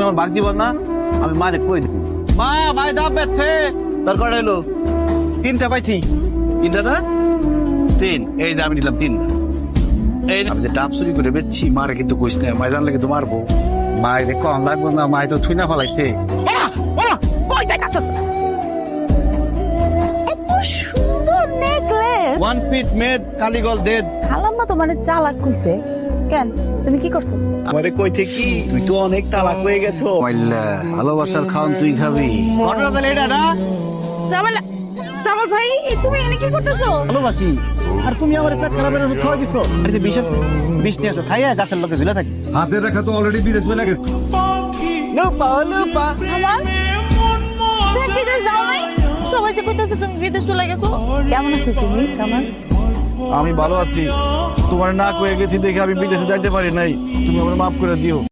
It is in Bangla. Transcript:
তুমি আমার বাঘ দিবা না, আমি মারে কই দিব। মা ভাই দাম বেচছে, তোর কটা এলো? 3টা পাইছি। 3টা না? 3, এই যে আমি নিলাম 3। এই আমি যে ডাব চুরি করে বেচছি, মারে কিন্তু কইস না, মাই জানলে কিন্তু মারবো। মায়ের কম লাগবো না, মাই তো থুই না ফেলাইছে। সুন্দর নেকলেস। 1 ফিট মেড কালীগল দেদ। খালাম্মা তোমার চালাক কইছে কেন? তুমি কি করছো? আমারে কইতে কি তুই তো অনেক তালাক হয়ে গেছো। মাইল্লা ভালোবাসার খাওন তুই খাবি। ঘটনা তাহলে এটা না? জামালা জামাল ভাই, তুমি এনে কি করতেছো? ভালোবাসি আর তুমি আমার পেট খারাপের ওষুধ খাওয়া দিছো। আরে যে বিষ আছে, বিষ নিয়ে আসো, খাইয়া গাছের লোকে ঝুলে থাকি। হাতে রাখা তো অলরেডি বিদেশ চলে গেছে। লুপা লুপা জামাল তুমি বিদেশ যাও নাই? সবাই যে কইতাছে তুমি বিদেশ চলে গেছো। কেমন আছো তুমি জামাল? আমি ভালো আছি, তোমার না কয়ে গেছি দেখে আমি বিদেশে যাইতে পারি নাই, তুমি আমার মাফ করে দিও।